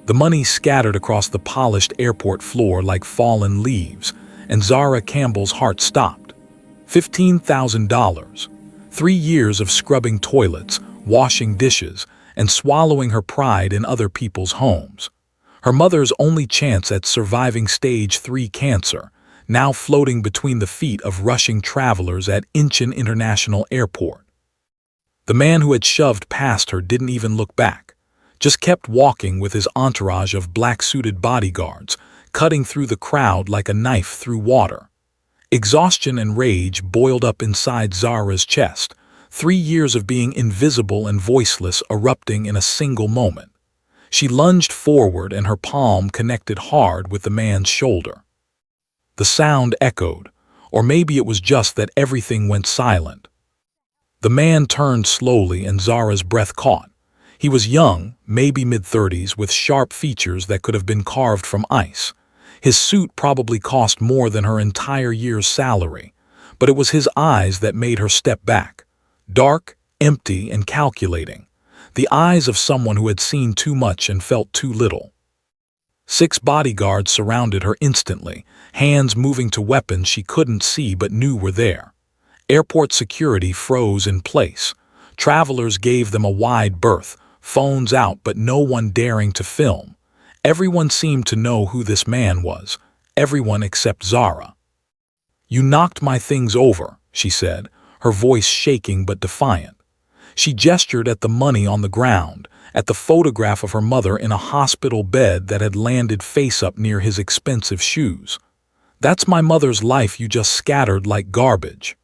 The money scattered across the polished airport floor like fallen leaves, and Zara Campbell's heart stopped. $15,000. 3 years of scrubbing toilets, washing dishes, and swallowing her pride in other people's homes. Her mother's only chance at surviving stage 3 cancer, now floating between the feet of rushing travelers at Incheon International Airport. The man who had shoved past her didn't even look back, just kept walking with his entourage of black-suited bodyguards, cutting through the crowd like a knife through water. Exhaustion and rage boiled up inside Zara's chest, 3 years of being invisible and voiceless erupting in a single moment. She lunged forward and her palm connected hard with the man's shoulder. The sound echoed, or maybe it was just that everything went silent. The man turned slowly and Zara's breath caught. He was young, maybe mid-30s, with sharp features that could have been carved from ice. His suit probably cost more than her entire year's salary, but it was his eyes that made her step back. Dark, empty, and calculating. The eyes of someone who had seen too much and felt too little. 6 bodyguards surrounded her instantly, hands moving to weapons she couldn't see but knew were there. Airport security froze in place. Travelers gave them a wide berth, phones out but no one daring to film. Everyone seemed to know who this man was, everyone except Zara. "You knocked my things over," she said, her voice shaking but defiant. She gestured at the money on the ground, at the photograph of her mother in a hospital bed that had landed face up near his expensive shoes. "That's my mother's life you just scattered like garbage."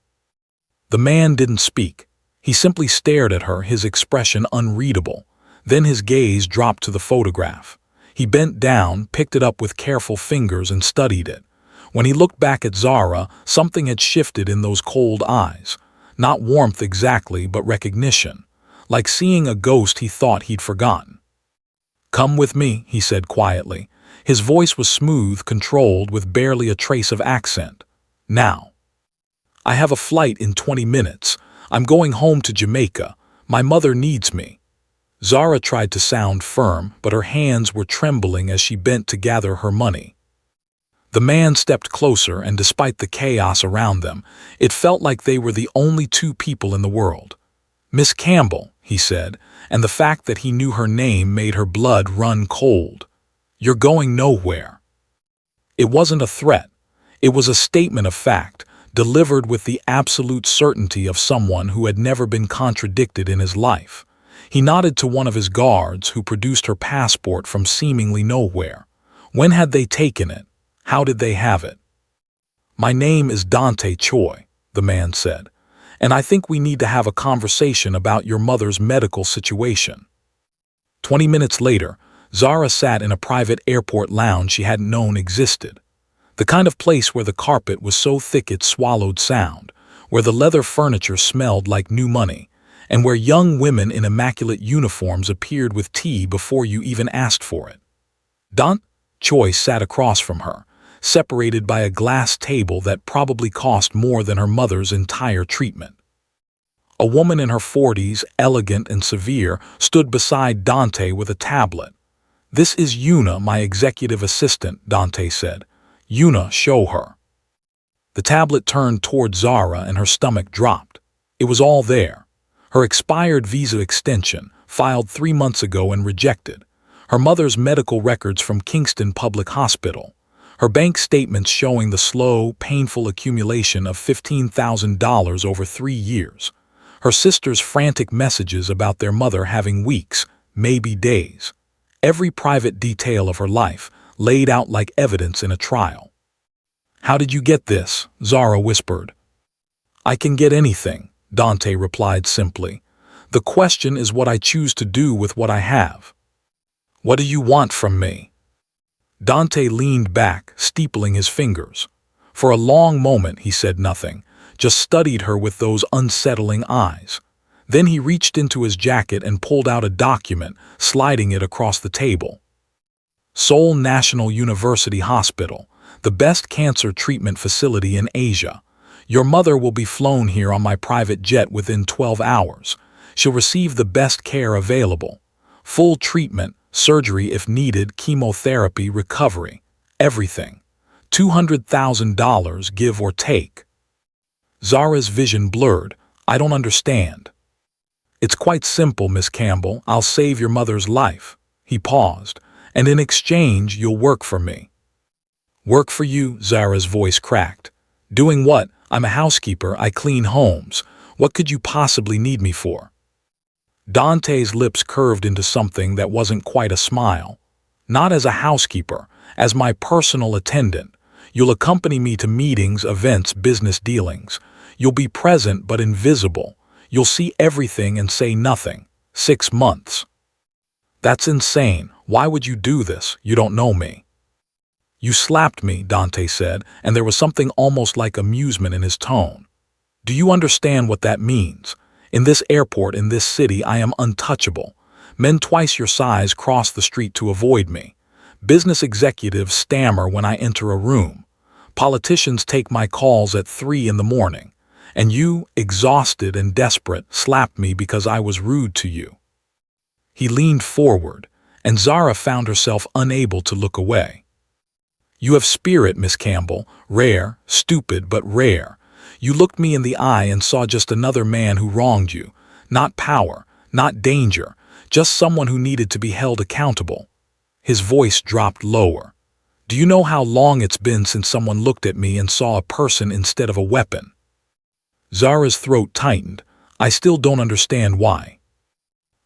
The man didn't speak. He simply stared at her, his expression unreadable. Then his gaze dropped to the photograph. He bent down, picked it up with careful fingers and studied it. When he looked back at Zara, something had shifted in those cold eyes. Not warmth exactly, but recognition. Like seeing a ghost he thought he'd forgotten. "Come with me," he said quietly. His voice was smooth, controlled, with barely a trace of accent. "Now. I have a flight in 20 minutes. I'm going home to Jamaica. My mother needs me." Zara tried to sound firm, but her hands were trembling as she bent to gather her money. The man stepped closer, and despite the chaos around them, it felt like they were the only 2 people in the world. "Miss Campbell," he said, and the fact that he knew her name made her blood run cold. "You're going nowhere." It wasn't a threat. It was a statement of fact, delivered with the absolute certainty of someone who had never been contradicted in his life. He nodded to one of his guards, who produced her passport from seemingly nowhere. When had they taken it? How did they have it? "My name is Dante Choi," the man said, "and I think we need to have a conversation about your mother's medical situation." 20 minutes later, Zara sat in a private airport lounge she hadn't known existed. The kind of place where the carpet was so thick it swallowed sound, where the leather furniture smelled like new money, and where young women in immaculate uniforms appeared with tea before you even asked for it. Dante Choi sat across from her, separated by a glass table that probably cost more than her mother's entire treatment. A woman in her 40s, elegant and severe, stood beside Dante with a tablet. "This is Yuna, my executive assistant," Dante said. "Yuna, show her." The tablet turned toward Zara and her stomach dropped. It was all there. Her expired visa extension, filed 3 months ago and rejected. Her mother's medical records from Kingston Public Hospital. Her bank statements showing the slow, painful accumulation of $15,000 over 3 years. Her sister's frantic messages about their mother having weeks, maybe days. Every private detail of her life, laid out like evidence in a trial. "How did you get this?" Zara whispered. "I can get anything," Dante replied simply. "The question is what I choose to do with what I have." "What do you want from me?" Dante leaned back, steepling his fingers. For a long moment he said nothing, just studied her with those unsettling eyes. Then he reached into his jacket and pulled out a document, sliding it across the table. "Seoul National University Hospital, the best cancer treatment facility in Asia. Your mother will be flown here on my private jet within 12 hours. She'll receive the best care available. Full treatment, Surgery if needed, chemotherapy, recovery. Everything. $200,000 give or take. Zara's vision blurred. I don't understand. It's quite simple, Miss Campbell. I'll save your mother's life. He paused. And in exchange, you'll work for me. Work for you? Zara's voice cracked. Doing what? I'm a housekeeper. I clean homes. What could you possibly need me for? Dante's lips curved into something that wasn't quite a smile. Not as a housekeeper, as my personal attendant. You'll accompany me to meetings, events, business dealings. You'll be present but invisible. You'll see everything and say nothing. 6 months. That's insane. Why would you do this? You don't know me. You slapped me, Dante said, and there was something almost like amusement in his tone. Do you understand what that means? In this airport, in this city, I am untouchable. Men twice your size cross the street to avoid me. Business executives stammer when I enter a room. Politicians take my calls at 3 in the morning. And you, exhausted and desperate, slapped me because I was rude to you. He leaned forward, and Zara found herself unable to look away. You have spirit, Miss Campbell, rare, stupid but rare. You looked me in the eye and saw just another man who wronged you. Not power, not danger, just someone who needed to be held accountable. His voice dropped lower. Do you know how long it's been since someone looked at me and saw a person instead of a weapon? Zara's throat tightened. I still don't understand why.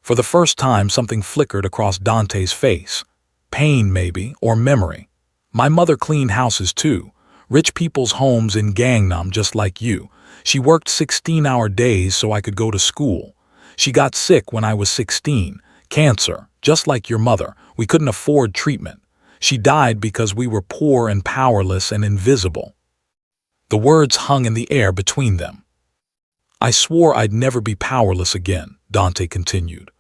For the first time, something flickered across Dante's face. Pain, maybe, or memory. My mother cleaned houses too. Rich people's homes in Gangnam, just like you. She worked 16-hour days so I could go to school. She got sick when I was 16. Cancer, just like your mother. We couldn't afford treatment. She died because we were poor and powerless and invisible. The words hung in the air between them. I swore I'd never be powerless again, Dante continued.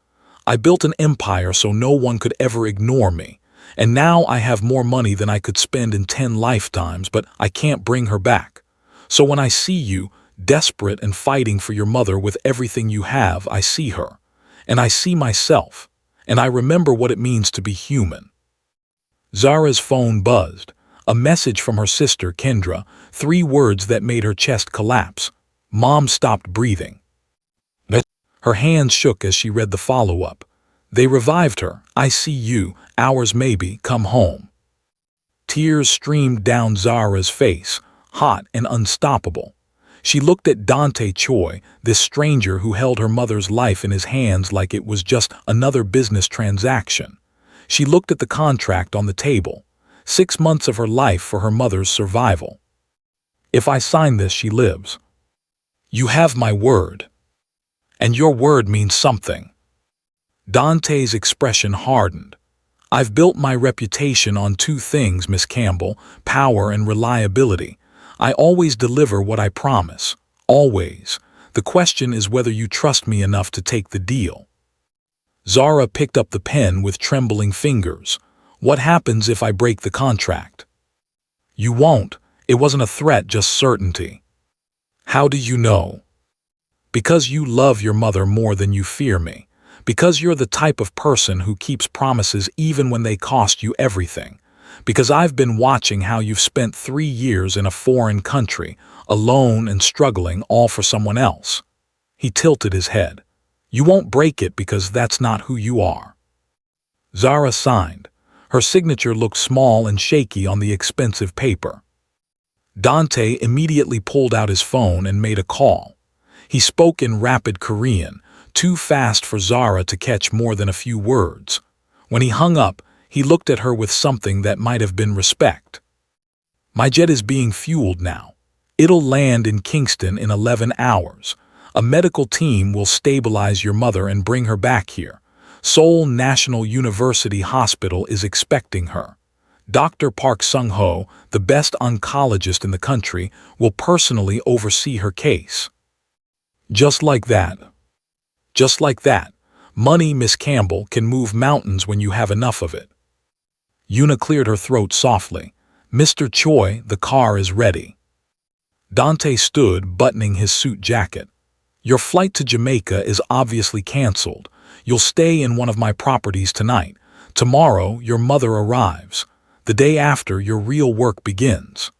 I built an empire so no one could ever ignore me. And now I have more money than I could spend in 10 lifetimes, but I can't bring her back. So when I see you, desperate and fighting for your mother with everything you have, I see her. And I see myself. And I remember what it means to be human. Zara's phone buzzed. A message from her sister, Kdrama, 3 words that made her chest collapse. Mom stopped breathing. Her hands shook as she read the follow-up. They revived her. I see you. Hours maybe. Come home. Tears streamed down Zara's face, hot and unstoppable. She looked at Dante Choi, this stranger who held her mother's life in his hands like it was just another business transaction. She looked at the contract on the table. 6 months of her life for her mother's survival. If I sign this, she lives. You have my word. And your word means something. Dante's expression hardened. I've built my reputation on 2 things, Miss Campbell, power and reliability. I always deliver what I promise. Always. The question is whether you trust me enough to take the deal. Zara picked up the pen with trembling fingers. What happens if I break the contract? You won't. It wasn't a threat, just certainty. How do you know? Because you love your mother more than you fear me. Because you're the type of person who keeps promises even when they cost you everything. Because I've been watching how you've spent 3 years in a foreign country, alone and struggling, all for someone else. He tilted his head. You won't break it because that's not who you are. Zara signed. Her signature looked small and shaky on the expensive paper. Dante immediately pulled out his phone and made a call. He spoke in rapid Korean, too fast for Zara to catch more than a few words. When he hung up, he looked at her with something that might have been respect. My jet is being fueled now. It'll land in Kingston in 11 hours. A medical team will stabilize your mother and bring her back here. Seoul National University Hospital is expecting her. Dr. Park Sung-ho, the best oncologist in the country, will personally oversee her case. Just like that. Just like that. Money, Miss Campbell, can move mountains when you have enough of it. Yuna cleared her throat softly. Mr. Choi, the car is ready. Dante stood, buttoning his suit jacket. Your flight to Jamaica is obviously canceled. You'll stay in one of my properties tonight. Tomorrow, your mother arrives. The day after, your real work begins.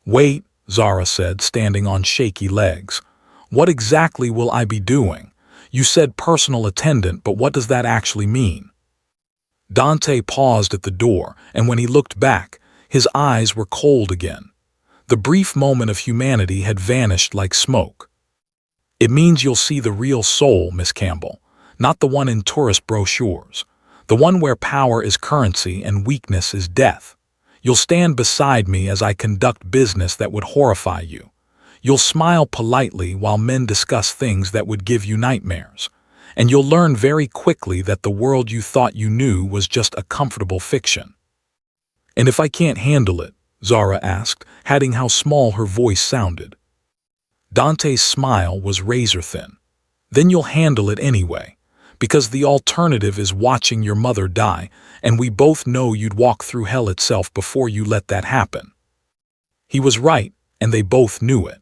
Wait, Zara said, standing on shaky legs. What exactly will I be doing? You said personal attendant, but what does that actually mean? Dante paused at the door, and when he looked back, his eyes were cold again. The brief moment of humanity had vanished like smoke. It means you'll see the real soul, Miss Campbell, not the one in tourist brochures, the one where power is currency and weakness is death. You'll stand beside me as I conduct business that would horrify you. You'll smile politely while men discuss things that would give you nightmares. And you'll learn very quickly that the world you thought you knew was just a comfortable fiction. And if I can't handle it, Zara asked, adding how small her voice sounded. Dante's smile was razor-thin. Then you'll handle it anyway, because the alternative is watching your mother die, and we both know you'd walk through hell itself before you let that happen. He was right, and they both knew it.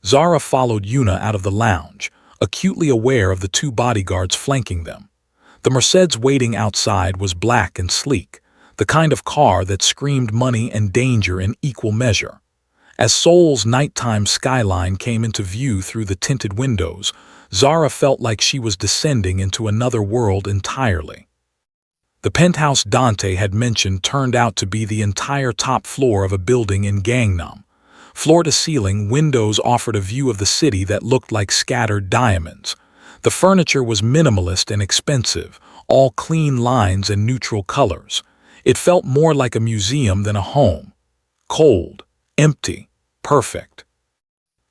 Zara followed Yuna out of the lounge, acutely aware of the two bodyguards flanking them. The Mercedes waiting outside was black and sleek, the kind of car that screamed money and danger in equal measure. As Seoul's nighttime skyline came into view through the tinted windows, Zara felt like she was descending into another world entirely. The penthouse Dante had mentioned turned out to be the entire top floor of a building in Gangnam. Floor-to-ceiling windows offered a view of the city that looked like scattered diamonds. The furniture was minimalist and expensive, all clean lines and neutral colors. It felt more like a museum than a home. Cold, empty, perfect.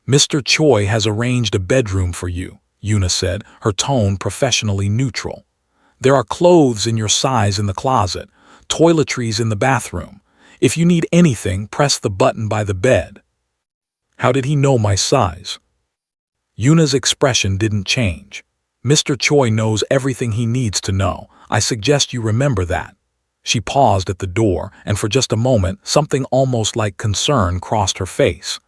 Mr. Choi has arranged a bedroom for you, Yuna said, her tone professionally neutral. There are clothes in your size in the closet, toiletries in the bathroom. If you need anything, press the button by the bed. How did he know my size? Yuna's expression didn't change. Mr. Choi knows everything he needs to know. I suggest you remember that. She paused at the door, and for just a moment, something almost like concern crossed her face.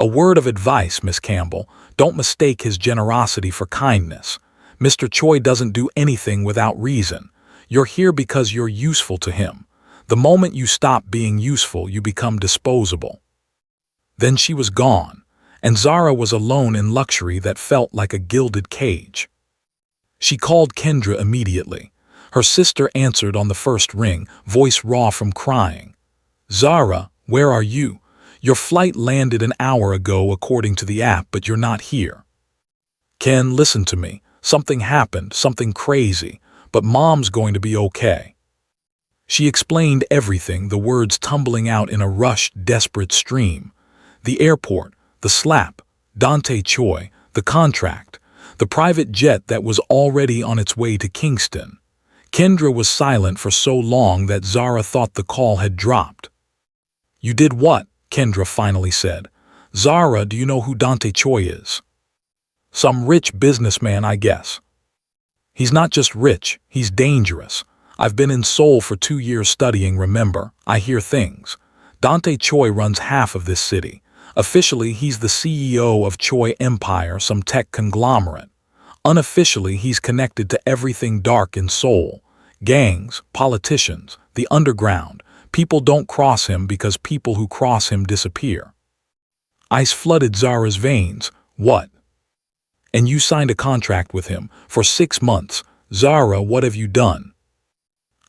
A word of advice, Miss Campbell. Don't mistake his generosity for kindness. Mr. Choi doesn't do anything without reason. You're here because you're useful to him. The moment you stop being useful, you become disposable. Then she was gone, and Zara was alone in luxury that felt like a gilded cage. She called Kendra immediately. Her sister answered on the first ring, voice raw from crying. Zara, where are you? Your flight landed an hour ago according to the app, but you're not here. Ken, listen to me. Something happened, something crazy, but Mom's going to be okay. She explained everything, the words tumbling out in a rushed, desperate stream. The airport, the slap, Dante Choi, the contract, the private jet that was already on its way to Kingston. Kendra was silent for so long that Zara thought the call had dropped. You did what? Kendra finally said. Zara, do you know who Dante Choi is? Some rich businessman, I guess. He's not just rich, he's dangerous. I've been in Seoul for 2 years studying, remember? I hear things. Dante Choi runs half of this city. Officially, he's the CEO of Choi Empire, some tech conglomerate. Unofficially, he's connected to everything dark in Seoul. Gangs, politicians, the underground. People don't cross him because people who cross him disappear. Ice flooded Zara's veins. What? And you signed a contract with him for 6 months. Zara, what have you done?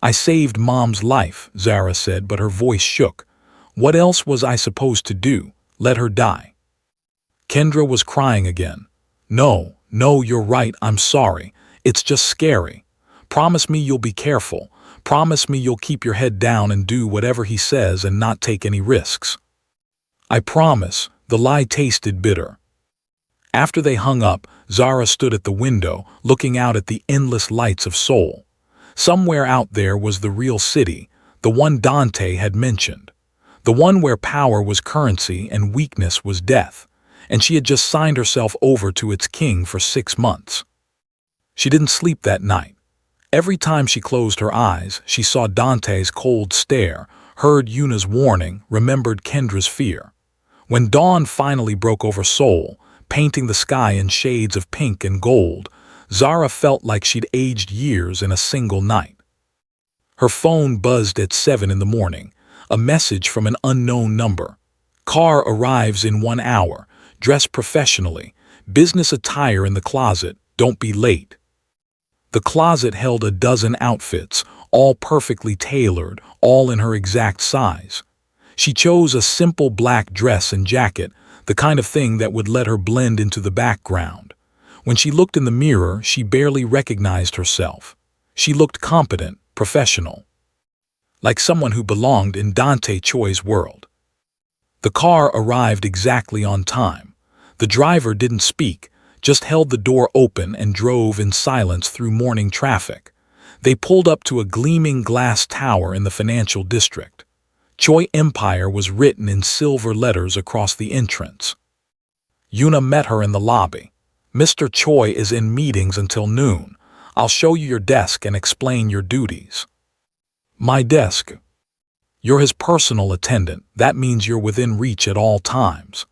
I saved Mom's life, Zara said, but her voice shook. What else was I supposed to do? Let her die. Kendra was crying again. No, you're right, I'm sorry. It's just scary. Promise me you'll be careful. Promise me you'll keep your head down and do whatever he says and not take any risks. I promise. The lie tasted bitter. After they hung up, Zara stood at the window, looking out at the endless lights of Seoul. Somewhere out there was the real city, the one Dante had mentioned. The one where power was currency and weakness was death, and she had just signed herself over to its king for 6 months. She didn't sleep that night. Every time she closed her eyes, she saw Dante's cold stare, heard Yuna's warning, remembered Kendra's fear. When dawn finally broke over Seoul, painting the sky in shades of pink and gold, Zara felt like she'd aged years in a single night. Her phone buzzed at 7 in the morning. A message from an unknown number. Car arrives in 1 hour. Dress professionally. Business attire in the closet. Don't be late. The closet held a dozen outfits, all perfectly tailored, all in her exact size. She chose a simple black dress and jacket, the kind of thing that would let her blend into the background. When she looked in the mirror, she barely recognized herself. She looked competent, professional, like someone who belonged in Dante Choi's world. The car arrived exactly on time. The driver didn't speak, just held the door open and drove in silence through morning traffic. They pulled up to a gleaming glass tower in the financial district. Choi Empire was written in silver letters across the entrance. Yuna met her in the lobby. Mr. Choi is in meetings until noon. I'll show you your desk and explain your duties. My desk. You're his personal attendant. That means you're within reach at all times.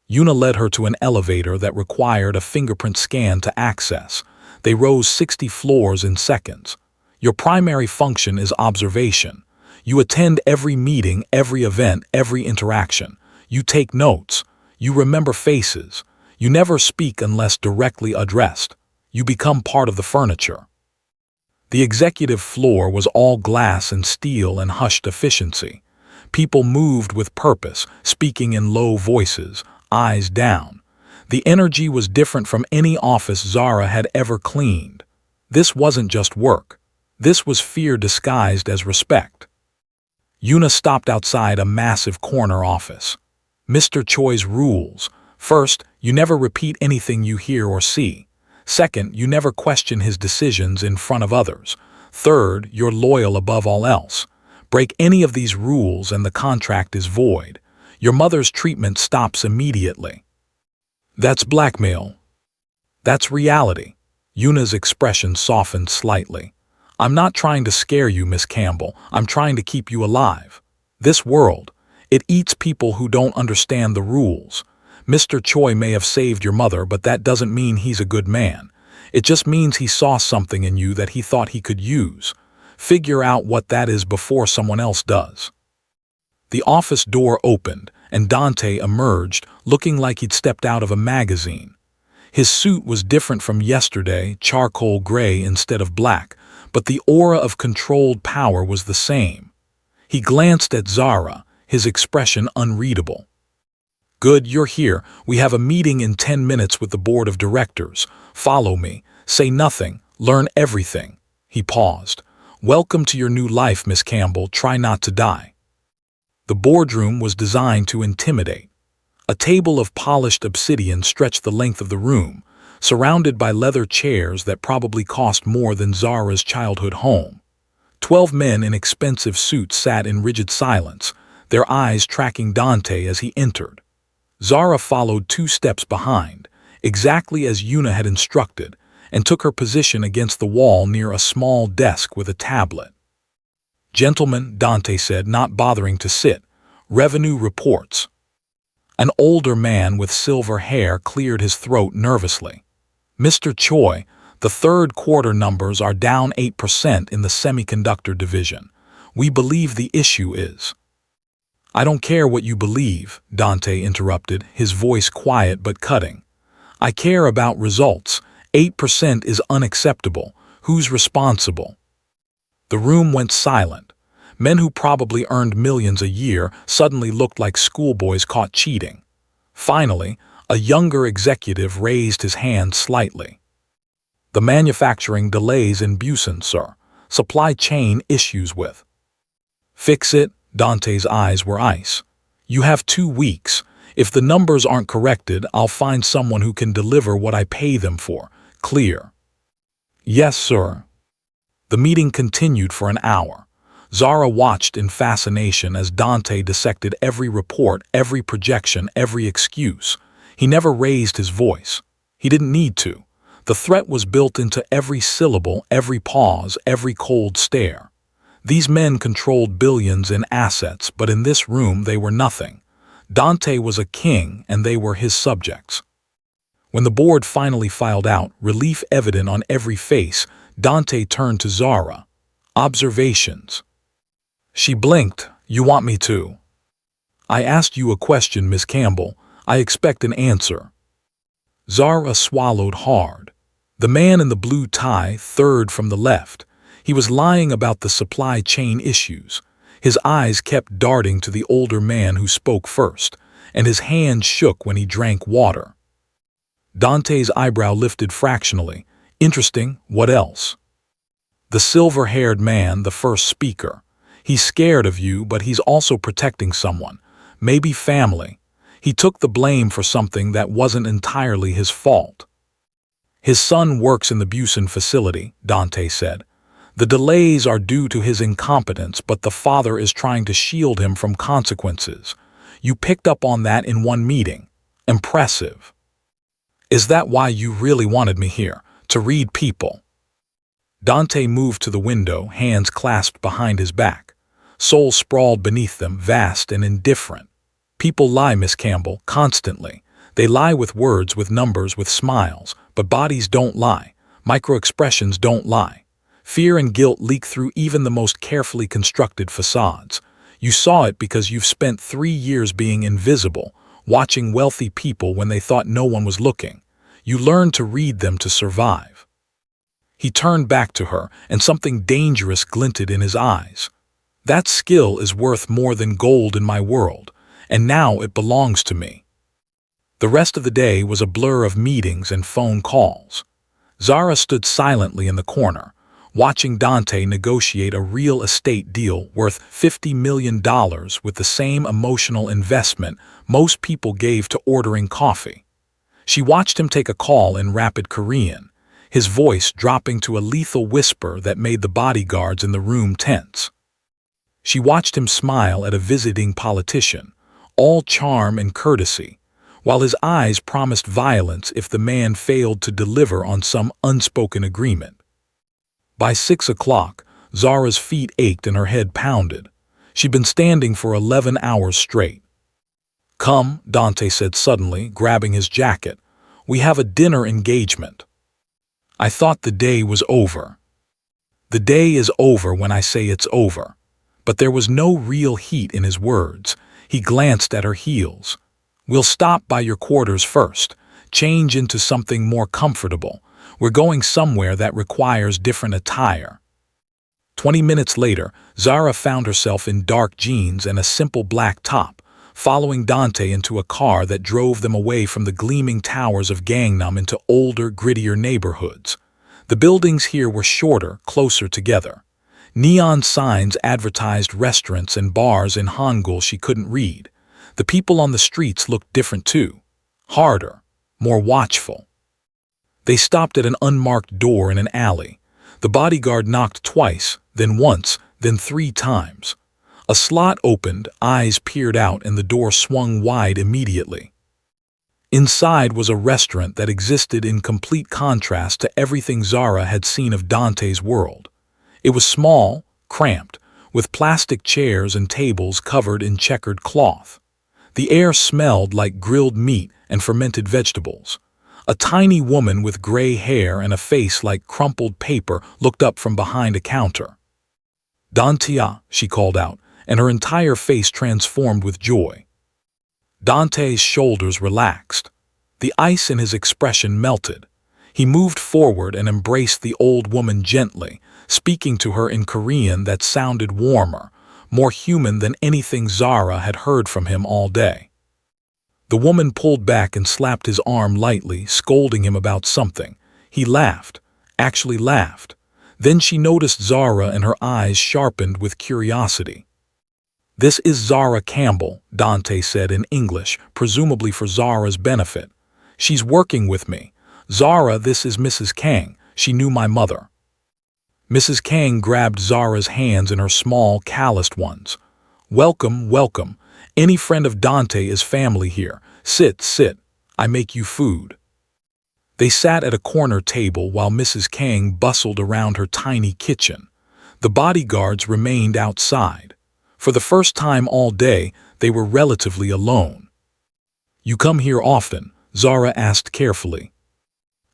Yuna led her to an elevator that required a fingerprint scan to access. They rose 60 floors in seconds. Your primary function is observation. You attend every meeting, every event, every interaction. You take notes. You remember faces. You never speak unless directly addressed. You become part of the furniture. The executive floor was all glass and steel and hushed efficiency. People moved with purpose, speaking in low voices, eyes down. The energy was different from any office Zara had ever cleaned. This wasn't just work. This was fear disguised as respect. Yuna stopped outside a massive corner office. Mr. Choi's rules. First, you never repeat anything you hear or see. Second, you never question his decisions in front of others. Third, you're loyal above all else. Break any of these rules and the contract is void. Your mother's treatment stops immediately. That's blackmail. That's reality. Yuna's expression softened slightly. I'm not trying to scare you, Miss Campbell. I'm trying to keep you alive. This world, it eats people who don't understand the rules. Mr. Choi may have saved your mother, but that doesn't mean he's a good man. It just means he saw something in you that he thought he could use. Figure out what that is before someone else does. The office door opened, and Dante emerged, looking like he'd stepped out of a magazine. His suit was different from yesterday, charcoal gray instead of black, but the aura of controlled power was the same. He glanced at Zara, his expression unreadable. Good, you're here. We have a meeting in 10 minutes with the board of directors. Follow me. Say nothing. Learn everything. He paused. Welcome to your new life, Miss Campbell. Try not to die. The boardroom was designed to intimidate. A table of polished obsidian stretched the length of the room, surrounded by leather chairs that probably cost more than Zara's childhood home. 12 men in expensive suits sat in rigid silence, their eyes tracking Dante as he entered. Zara followed 2 steps behind, exactly as Yuna had instructed, and took her position against the wall near a small desk with a tablet. Gentlemen, Dante said, not bothering to sit. Revenue reports. An older man with silver hair cleared his throat nervously. Mr. Choi, the third quarter numbers are down 8% in the semiconductor division. We believe the issue is... I don't care what you believe, Dante interrupted, his voice quiet but cutting. I care about results. 8% is unacceptable. Who's responsible? The room went silent. Men who probably earned millions a year suddenly looked like schoolboys caught cheating. Finally, a younger executive raised his hand slightly. The manufacturing delays in Busan, sir. Supply chain issues with. Fix it. Dante's eyes were ice. You have 2 weeks. If the numbers aren't corrected, I'll find someone who can deliver what I pay them for. Clear? Yes, sir. The meeting continued for an hour. Zara watched in fascination as Dante dissected every report, every projection, every excuse. He never raised his voice. He didn't need to. The threat was built into every syllable, every pause, every cold stare. These men controlled billions in assets, but in this room they were nothing. Dante was a king, and they were his subjects. When the board finally filed out, relief evident on every face, Dante turned to Zara. Observations. She blinked. You want me to? I asked you a question, Miss Campbell. I expect an answer. Zara swallowed hard. The man in the blue tie, third from the left. He was lying about the supply chain issues. His eyes kept darting to the older man who spoke first, and his hand shook when he drank water. Dante's eyebrow lifted fractionally. Interesting, what else? The silver-haired man, the first speaker. He's scared of you, but he's also protecting someone. Maybe family. He took the blame for something that wasn't entirely his fault. His son works in the Busan facility, Dante said. The delays are due to his incompetence, but the father is trying to shield him from consequences. You picked up on that in one meeting. Impressive. Is that why you really wanted me here? To read people? Dante moved to the window, hands clasped behind his back. Souls sprawled beneath them, vast and indifferent. People lie, Miss Campbell, constantly. They lie with words, with numbers, with smiles, but bodies don't lie. Micro-expressions don't lie. Fear and guilt leak through even the most carefully constructed facades. You saw it because you've spent 3 years being invisible, watching wealthy people when they thought no one was looking. You learned to read them to survive. He turned back to her, and something dangerous glinted in his eyes. That skill is worth more than gold in my world, and now it belongs to me. The rest of the day was a blur of meetings and phone calls. Zara stood silently in the corner, watching Dante negotiate a real estate deal worth $50 million with the same emotional investment most people gave to ordering coffee. She watched him take a call in rapid Korean, his voice dropping to a lethal whisper that made the bodyguards in the room tense. She watched him smile at a visiting politician, all charm and courtesy, while his eyes promised violence if the man failed to deliver on some unspoken agreement. By 6 o'clock, Zara's feet ached and her head pounded. She'd been standing for 11 hours straight. Come, Dante said suddenly, grabbing his jacket. We have a dinner engagement. I thought the day was over. The day is over when I say it's over. But there was no real heat in his words. He glanced at her heels. We'll stop by your quarters first. Change into something more comfortable. We're going somewhere that requires different attire. 20 minutes later, Zara found herself in dark jeans and a simple black top, following Dante into a car that drove them away from the gleaming towers of Gangnam into older, grittier neighborhoods. The buildings here were shorter, closer together. Neon signs advertised restaurants and bars in Hangul she couldn't read. The people on the streets looked different too. Harder, more watchful. They stopped at an unmarked door in an alley. The bodyguard knocked twice, then once, then 3 times. A slot opened, eyes peered out, and the door swung wide immediately. Inside was a restaurant that existed in complete contrast to everything Zara had seen of Dante's world. It was small, cramped, with plastic chairs and tables covered in checkered cloth. The air smelled like grilled meat and fermented vegetables. A tiny woman with gray hair and a face like crumpled paper looked up from behind a counter. "Dante," she called out, and her entire face transformed with joy. Dante's shoulders relaxed. The ice in his expression melted. He moved forward and embraced the old woman gently, speaking to her in Korean that sounded warmer, more human than anything Zara had heard from him all day. The woman pulled back and slapped his arm lightly, scolding him about something. He laughed, actually laughed. Then she noticed Zara and her eyes sharpened with curiosity. "This is Zara Campbell," Dante said in English, presumably for Zara's benefit. "She's working with me. Zara, this is Mrs. Kang. She knew my mother." Mrs. Kang grabbed Zara's hands in her small, calloused ones. "Welcome, welcome. Any friend of Dante is family here. Sit, sit. I make you food." They sat at a corner table while Mrs. Kang bustled around her tiny kitchen. The bodyguards remained outside. For the first time all day, they were relatively alone. "You come here often?" Zara asked carefully.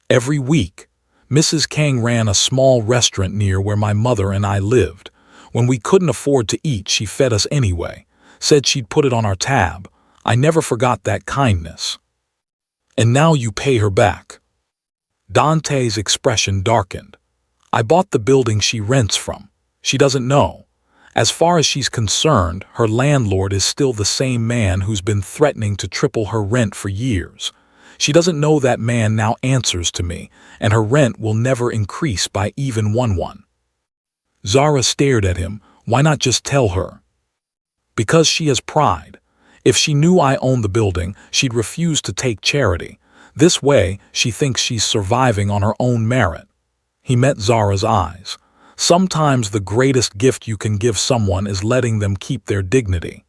"Every week. Mrs. Kang ran a small restaurant near where my mother and I lived. When we couldn't afford to eat, she fed us anyway, said she'd put it on our tab. I never forgot that kindness. And now you pay her back. Dante's expression darkened. I bought the building she rents from. She doesn't know. As far as she's concerned, her landlord is still the same man who's been threatening to triple her rent for years. She doesn't know that man now answers to me, and her rent will never increase by even one. Zara stared at him. Why not just tell her? Because she has pride. If she knew I owned the building, she'd refuse to take charity. This way, she thinks she's surviving on her own merit. He met Zara's eyes. Sometimes the greatest gift you can give someone is letting them keep their dignity.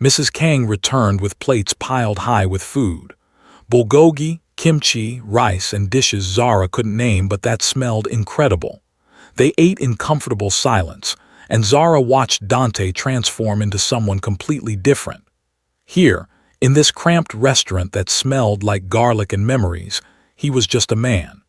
Mrs. Kang returned with plates piled high with food. Bulgogi, kimchi, rice, and dishes Zara couldn't name, but that smelled incredible. They ate in comfortable silence, and Zara watched Dante transform into someone completely different. Here, in this cramped restaurant that smelled like garlic and memories, he was just a man.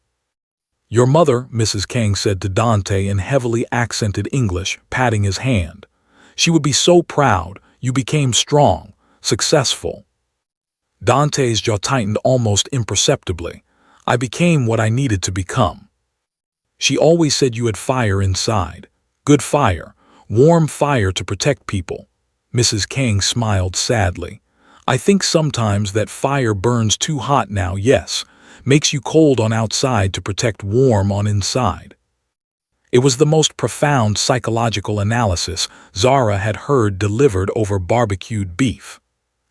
Your mother, Mrs. Kang said to Dante in heavily accented English, patting his hand. She would be so proud. You became strong, successful. Dante's jaw tightened almost imperceptibly. I became what I needed to become. She always said you had fire inside. Good fire, warm fire to protect people. Mrs. Kang smiled sadly. I think sometimes that fire burns too hot now, yes. Makes you cold on outside to protect warm on inside. It was the most profound psychological analysis Zara had heard delivered over barbecued beef.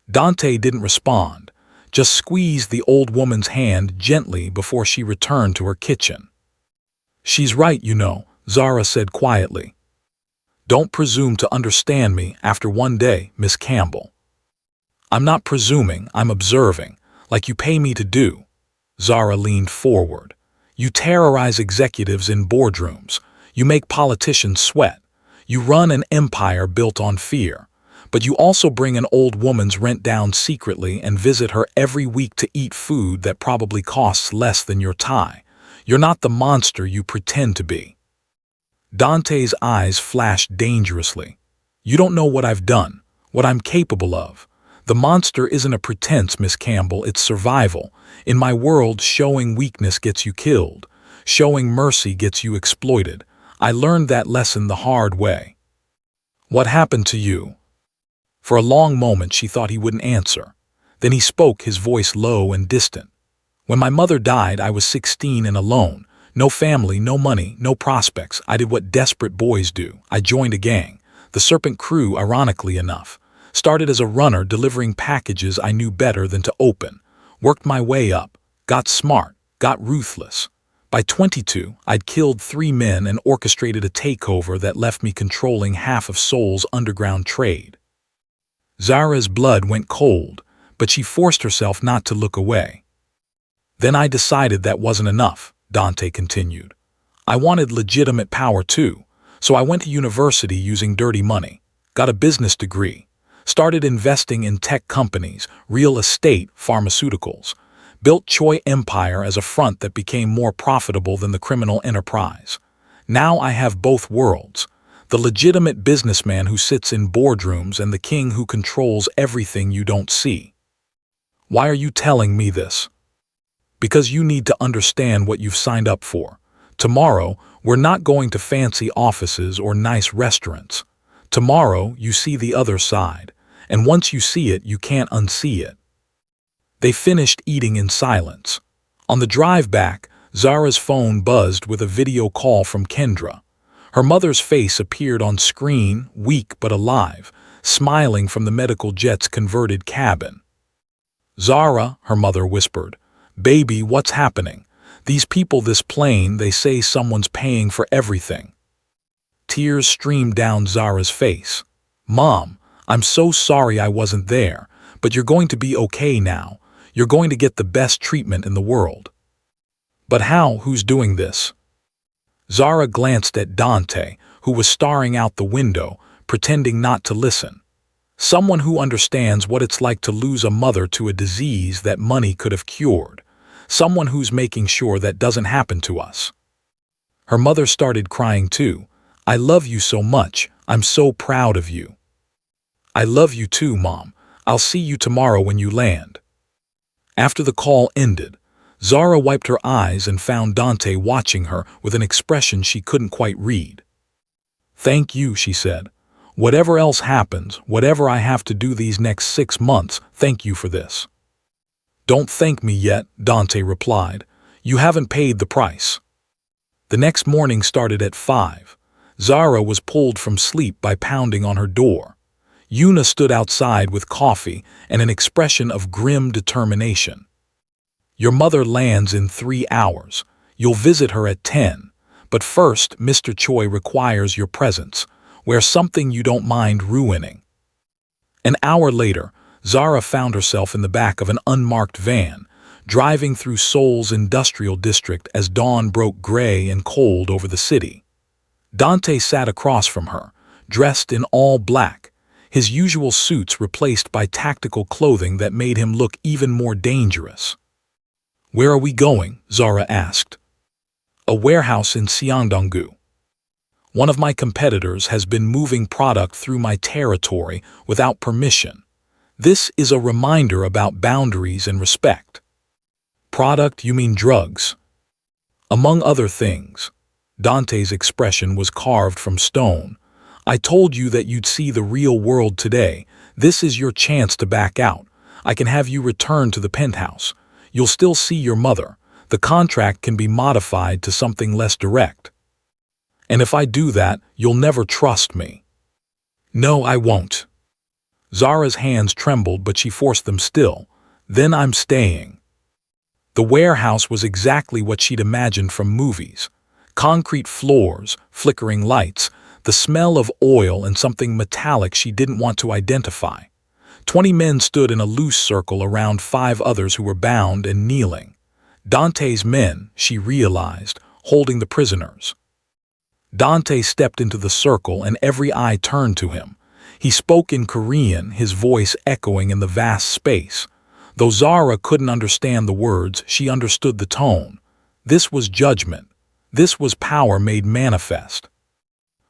Dante didn't respond, just squeezed the old woman's hand gently before she returned to her kitchen. She's right, you know, Zara said quietly. Don't presume to understand me after one day, Miss Campbell. I'm not presuming, I'm observing, like you pay me to do. Zara leaned forward. You terrorize executives in boardrooms. You make politicians sweat. You run an empire built on fear. But you also bring an old woman's rent down secretly and visit her every week to eat food that probably costs less than your tie. You're not the monster you pretend to be. Dante's eyes flashed dangerously. You don't know what I've done, what I'm capable of. The monster isn't a pretense, Miss Campbell, it's survival. In my world, showing weakness gets you killed. Showing mercy gets you exploited. I learned that lesson the hard way. What happened to you? For a long moment she thought he wouldn't answer. Then he spoke, his voice low and distant. When my mother died, I was 16 and alone. No family, no money, no prospects. I did what desperate boys do. I joined a gang. The Serpent Crew, ironically enough. Started as a runner delivering packages I knew better than to open. Worked my way up. Got smart. Got ruthless. By 22, I'd killed 3 men and orchestrated a takeover that left me controlling half of Seoul's underground trade. Zara's blood went cold, but she forced herself not to look away. Then I decided that wasn't enough, Dante continued. I wanted legitimate power too, so I went to university using dirty money. Got a business degree. Started investing in tech companies, real estate, pharmaceuticals. Built Choi Empire as a front that became more profitable than the criminal enterprise. Now I have both worlds. The legitimate businessman who sits in boardrooms and the king who controls everything you don't see. Why are you telling me this? Because you need to understand what you've signed up for. Tomorrow, we're not going to fancy offices or nice restaurants. Tomorrow, you see the other side, and once you see it, you can't unsee it. They finished eating in silence. On the drive back, Zara's phone buzzed with a video call from Kdrama. Her mother's face appeared on screen, weak but alive, smiling from the medical jet's converted cabin. Zara, her mother whispered, "Baby, what's happening? These people, this plane, they say someone's paying for everything." Tears streamed down Zara's face. "Mom, I'm so sorry I wasn't there, but you're going to be okay now. You're going to get the best treatment in the world." "But how? Who's doing this?" Zara glanced at Dante, who was staring out the window, pretending not to listen. "Someone who understands what it's like to lose a mother to a disease that money could have cured. Someone who's making sure that doesn't happen to us." Her mother started crying too. "I love you so much. I'm so proud of you." "I love you too, Mom. I'll see you tomorrow when you land." After the call ended, Zara wiped her eyes and found Dante watching her with an expression she couldn't quite read. "Thank you," she said. "Whatever else happens, whatever I have to do these next 6 months, thank you for this." "Don't thank me yet," Dante replied. "You haven't paid the price." The next morning started at 5. Zara was pulled from sleep by pounding on her door. Yuna stood outside with coffee and an expression of grim determination. "Your mother lands in 3 hours. You'll visit her at 10. But first, Mr. Choi requires your presence. Wear something you don't mind ruining." An hour later, Zara found herself in the back of an unmarked van, driving through Seoul's industrial district as dawn broke gray and cold over the city. Dante sat across from her, dressed in all black, his usual suits replaced by tactical clothing that made him look even more dangerous. "Where are we going?" Zara asked. "A warehouse in Seongdong-gu. One of my competitors has been moving product through my territory without permission. This is a reminder about boundaries and respect." "Product, you mean drugs?" "Among other things." Dante's expression was carved from stone. "I told you that you'd see the real world today. This is your chance to back out. I can have you return to the penthouse. You'll still see your mother. The contract can be modified to something less direct. And if I do that, you'll never trust me." "No, I won't." Zara's hands trembled, but she forced them still. "Then I'm staying." The warehouse was exactly what she'd imagined from movies. Concrete floors, flickering lights, the smell of oil and something metallic she didn't want to identify. 20 men stood in a loose circle around 5 others who were bound and kneeling. Dante's men, she realized, holding the prisoners. Dante stepped into the circle and every eye turned to him. He spoke in Korean, his voice echoing in the vast space. Though Zara couldn't understand the words, she understood the tone. This was judgment. This was power made manifest.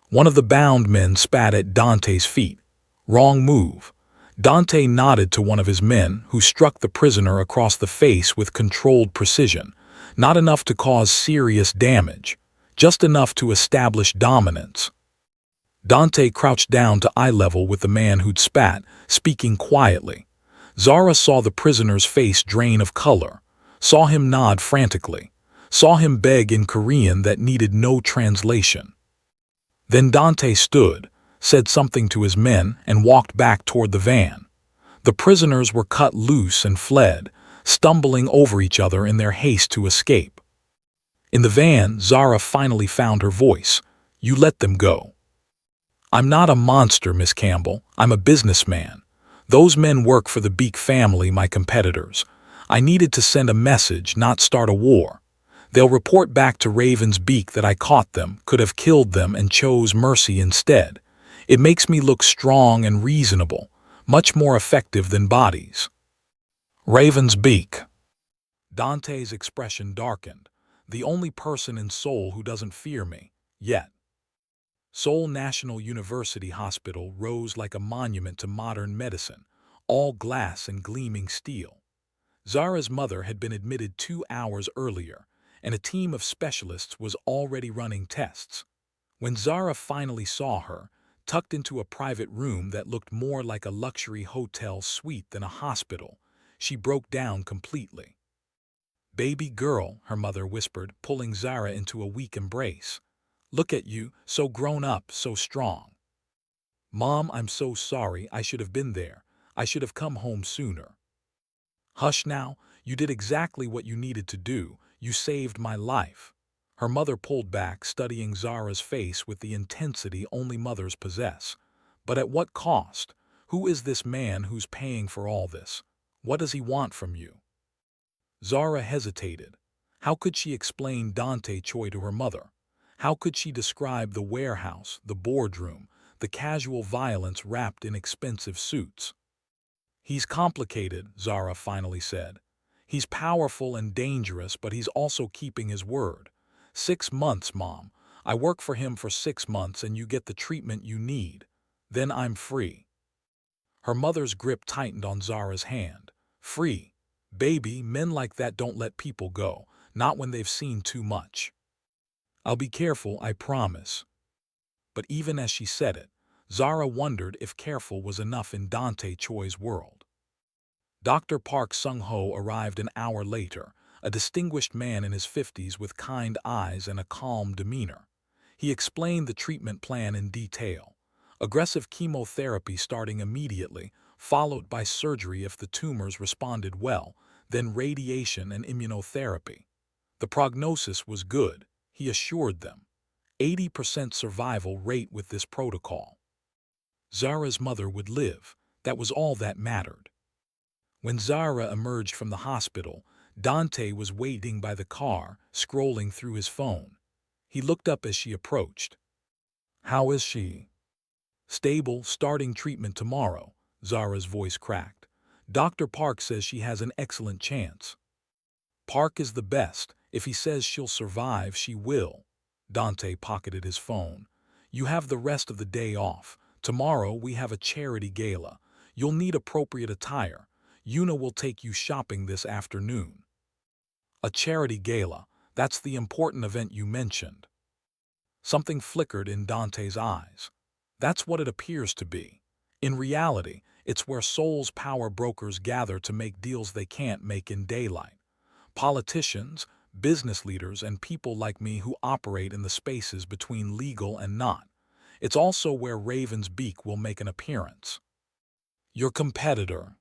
One of the bound men spat at Dante's feet. "Wrong move." Dante nodded to one of his men, who struck the prisoner across the face with controlled precision. Not enough to cause serious damage, just enough to establish dominance. Dante crouched down to eye level with the man who'd spat, speaking quietly. Zara saw the prisoner's face drain of color, saw him nod frantically, saw him beg in Korean that needed no translation. Then Dante stood, said something to his men, and walked back toward the van. The prisoners were cut loose and fled, stumbling over each other in their haste to escape. In the van, Zara finally found her voice. "You let them go." "I'm not a monster, Miss Campbell. I'm a businessman. Those men work for the Beak family, my competitors. I needed to send a message, not start a war. They'll report back to Raven's Beak that I caught them, could have killed them, and chose mercy instead. It makes me look strong and reasonable, much more effective than bodies." "Raven's Beak." Dante's expression darkened. "The only person in Seoul who doesn't fear me, yet." Seoul National University Hospital rose like a monument to modern medicine, all glass and gleaming steel. Zara's mother had been admitted 2 hours earlier, and a team of specialists was already running tests. When Zara finally saw her, tucked into a private room that looked more like a luxury hotel suite than a hospital, she broke down completely. "Baby girl," her mother whispered, pulling Zara into a weak embrace. "Look at you, so grown up, so strong." "Mom, I'm so sorry. I should have been there. I should have come home sooner." "Hush now. You did exactly what you needed to do. You saved my life." Her mother pulled back, studying Zara's face with the intensity only mothers possess. "But at what cost? Who is this man who's paying for all this? What does he want from you?" Zara hesitated. How could she explain Dante Choi to her mother? How could she describe the warehouse, the boardroom, the casual violence wrapped in expensive suits? "He's complicated," Zara finally said. He's powerful and dangerous, but he's also keeping his word. 6 months, Mom. I work for him for 6 months and you get the treatment you need. Then I'm free. Her mother's grip tightened on Zara's hand. Free. Baby, men like that don't let people go, not when they've seen too much. I'll be careful, I promise. But even as she said it, Zara wondered if careful was enough in Dante Choi's world. Dr. Park Sung-ho arrived an hour later, a distinguished man in his 50s with kind eyes and a calm demeanor. He explained the treatment plan in detail. Aggressive chemotherapy starting immediately, followed by surgery if the tumors responded well, then radiation and immunotherapy. The prognosis was good, he assured them. 80% survival rate with this protocol. Zara's mother would live. That was all that mattered. When Zara emerged from the hospital, Dante was waiting by the car, scrolling through his phone. He looked up as she approached. How is she? Stable, starting treatment tomorrow, Zara's voice cracked. Dr. Park says she has an excellent chance. Park is the best. If he says she'll survive, she will. Dante pocketed his phone. You have the rest of the day off. Tomorrow we have a charity gala. You'll need appropriate attire. Yuna will take you shopping this afternoon. A charity gala, that's the important event you mentioned. Something flickered in Dante's eyes. That's what it appears to be. In reality, it's where Seoul's power brokers gather to make deals they can't make in daylight. Politicians, business leaders, and people like me who operate in the spaces between legal and not. It's also where Raven's beak will make an appearance. Your competitor.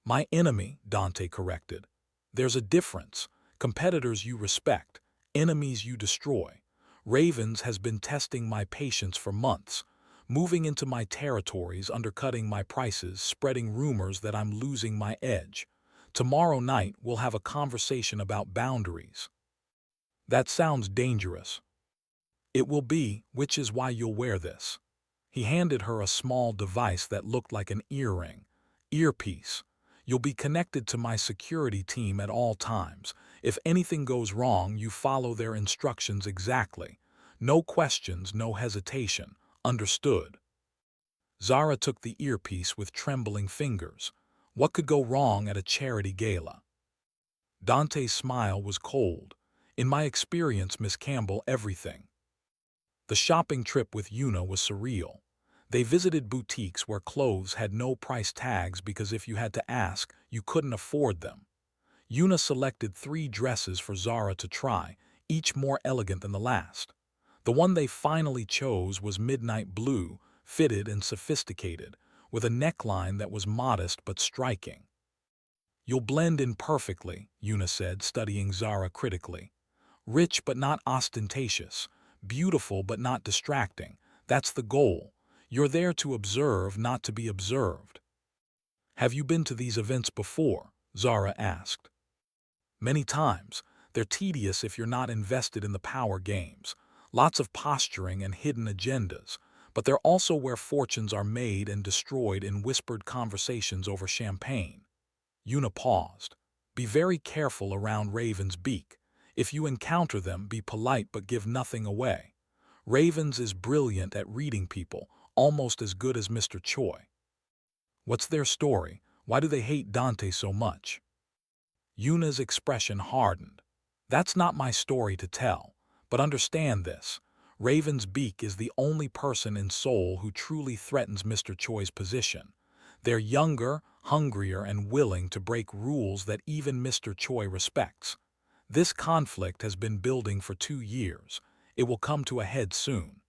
My enemy, Dante corrected. There's a difference. Competitors you respect, enemies you destroy. Ravens has been testing my patience for months, moving into my territories, undercutting my prices, spreading rumors that I'm losing my edge. Tomorrow night we'll have a conversation about boundaries. That sounds dangerous. It will be, which is why you'll wear this. He handed her a small device that looked like an earpiece. You'll be connected to my security team at all times. If anything goes wrong, you follow their instructions exactly. No questions, no hesitation. Understood. Zara took the earpiece with trembling fingers. What could go wrong at a charity gala? Dante's smile was cold. In my experience, Miss Campbell, everything. The shopping trip with Yuna was surreal. They visited boutiques where clothes had no price tags because if you had to ask, you couldn't afford them. Yuna selected 3 dresses for Zara to try, each more elegant than the last. The one they finally chose was midnight blue, fitted and sophisticated, with a neckline that was modest but striking. You'll blend in perfectly, Yuna said, studying Zara critically. Rich but not ostentatious, beautiful but not distracting. That's the goal. You're there to observe, not to be observed. Have you been to these events before? Zara asked. Many times. They're tedious if you're not invested in the power games. Lots of posturing and hidden agendas. But they're also where fortunes are made and destroyed in whispered conversations over champagne. Yuna paused. Be very careful around Raven's beak. If you encounter them, be polite but give nothing away. Ravens is brilliant at reading people, almost as good as Mr. Choi. What's their story? Why do they hate Dante so much? Yuna's expression hardened. That's not my story to tell, but understand this. Raven's beak is the only person in Seoul who truly threatens Mr. Choi's position. They're younger, hungrier, and willing to break rules that even Mr. Choi respects. This conflict has been building for 2 years. It will come to a head soon.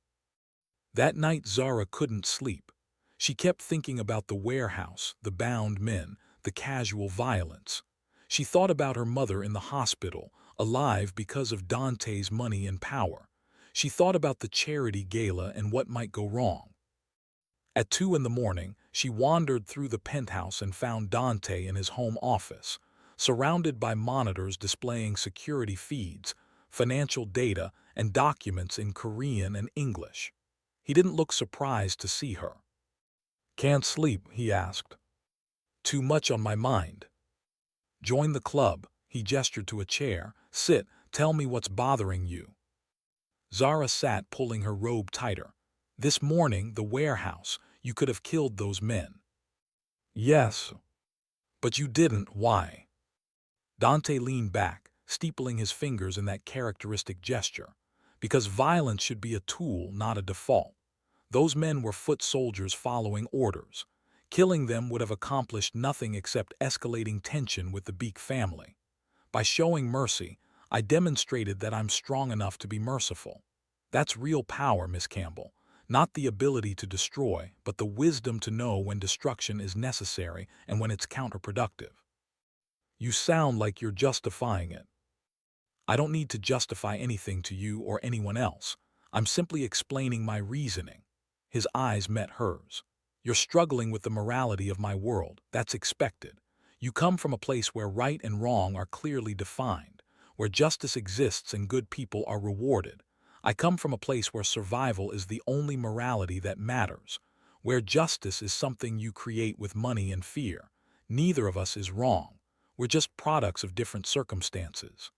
That night Zara couldn't sleep. She kept thinking about the warehouse, the bound men, the casual violence. She thought about her mother in the hospital, alive because of Dante's money and power. She thought about the charity gala and what might go wrong. At 2 in the morning, she wandered through the penthouse and found Dante in his home office, surrounded by monitors displaying security feeds, financial data, and documents in Korean and English. He didn't look surprised to see her. Can't sleep, he asked. Too much on my mind. Join the club, he gestured to a chair. Sit, tell me what's bothering you. Zara sat, pulling her robe tighter. This morning, the warehouse, you could have killed those men. Yes. But you didn't, why? Dante leaned back, steepling his fingers in that characteristic gesture. Because violence should be a tool, not a default. Those men were foot soldiers following orders. Killing them would have accomplished nothing except escalating tension with the Beek family. By showing mercy, I demonstrated that I'm strong enough to be merciful. That's real power, Miss Campbell. Not the ability to destroy, but the wisdom to know when destruction is necessary and when it's counterproductive. You sound like you're justifying it. I don't need to justify anything to you or anyone else. I'm simply explaining my reasoning. His eyes met hers. You're struggling with the morality of my world. That's expected. You come from a place where right and wrong are clearly defined, where justice exists and good people are rewarded. I come from a place where survival is the only morality that matters, where justice is something you create with money and fear. Neither of us is wrong. We're just products of different circumstances.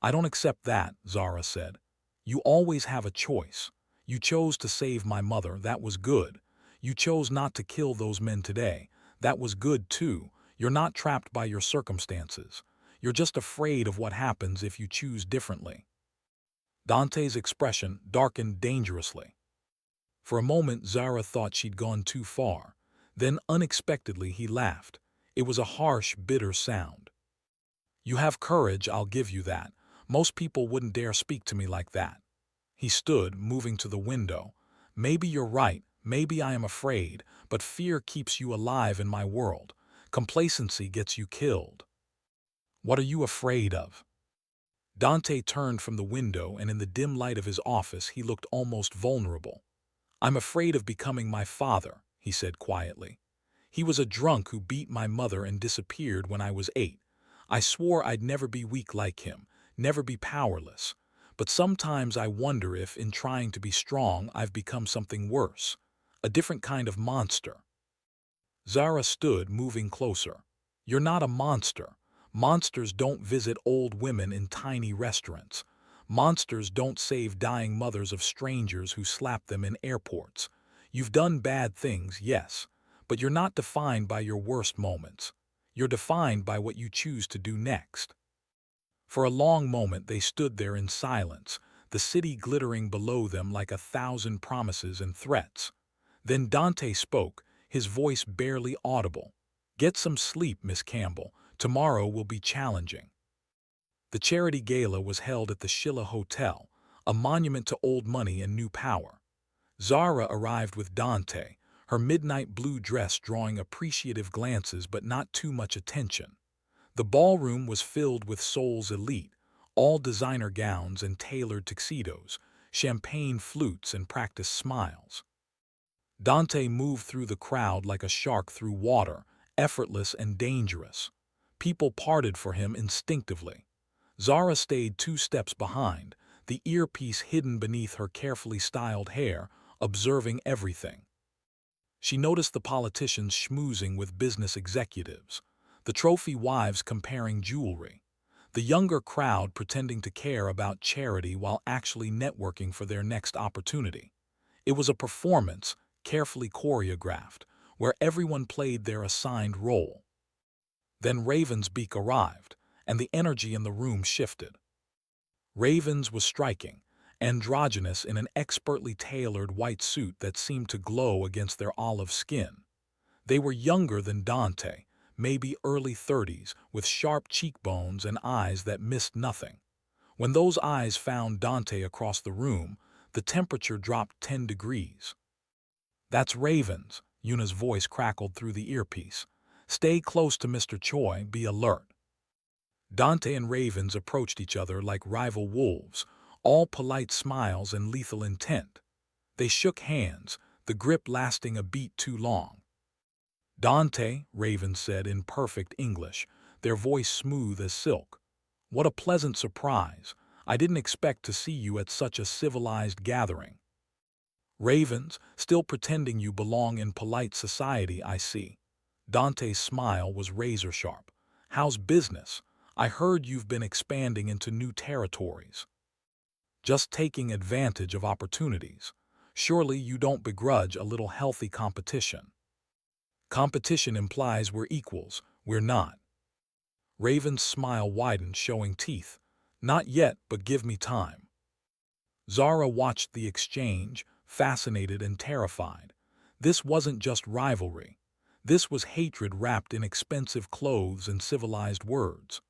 I don't accept that, Zara said. You always have a choice. You chose to save my mother, that was good. You chose not to kill those men today, that was good too. You're not trapped by your circumstances. You're just afraid of what happens if you choose differently. Dante's expression darkened dangerously. For a moment, Zara thought she'd gone too far. Then, unexpectedly, he laughed. It was a harsh, bitter sound. You have courage, I'll give you that. Most people wouldn't dare speak to me like that. He stood, moving to the window. Maybe you're right, maybe I am afraid, but fear keeps you alive in my world. Complacency gets you killed. What are you afraid of? Dante turned from the window, and in the dim light of his office he looked almost vulnerable. I'm afraid of becoming my father, he said quietly. He was a drunk who beat my mother and disappeared when I was 8. I swore I'd never be weak like him, never be powerless. But sometimes I wonder if, in trying to be strong, I've become something worse. A different kind of monster. Zara stood, moving closer. You're not a monster. Monsters don't visit old women in tiny restaurants. Monsters don't save dying mothers of strangers who slap them in airports. You've done bad things, yes, but you're not defined by your worst moments. You're defined by what you choose to do next. For a long moment they stood there in silence, the city glittering below them like 1,000 promises and threats. Then Dante spoke, his voice barely audible. Get some sleep, Miss Campbell. Tomorrow will be challenging. The charity gala was held at the Shilla Hotel, a monument to old money and new power. Zara arrived with Dante, her midnight blue dress drawing appreciative glances but not too much attention. The ballroom was filled with Seoul's elite, all designer gowns and tailored tuxedos, champagne flutes and practiced smiles. Dante moved through the crowd like a shark through water, effortless and dangerous. People parted for him instinctively. Zara stayed 2 steps behind, the earpiece hidden beneath her carefully styled hair, observing everything. She noticed the politicians schmoozing with business executives, the trophy wives comparing jewelry, the younger crowd pretending to care about charity while actually networking for their next opportunity. It was a performance, carefully choreographed, where everyone played their assigned role. Then Ravensbeek arrived, and the energy in the room shifted. Ravens was striking, androgynous in an expertly tailored white suit that seemed to glow against their olive skin. They were younger than Dante, maybe early 30s, with sharp cheekbones and eyes that missed nothing. When those eyes found Dante across the room, the temperature dropped 10 degrees. That's Ravens, Yuna's voice crackled through the earpiece. Stay close to Mr. Choi, be alert. Dante and Ravens approached each other like rival wolves, all polite smiles and lethal intent. They shook hands, the grip lasting a beat too long. Dante, Ravens said in perfect English, their voice smooth as silk. What a pleasant surprise. I didn't expect to see you at such a civilized gathering. Ravens, still pretending you belong in polite society, I see. Dante's smile was razor-sharp. How's business? I heard you've been expanding into new territories. Just taking advantage of opportunities. Surely you don't begrudge a little healthy competition. Competition implies we're equals. We're not. Raven's smile widened, showing teeth. Not yet, but give me time. Zara watched the exchange, fascinated and terrified. This wasn't just rivalry. This was hatred wrapped in expensive clothes and civilized words.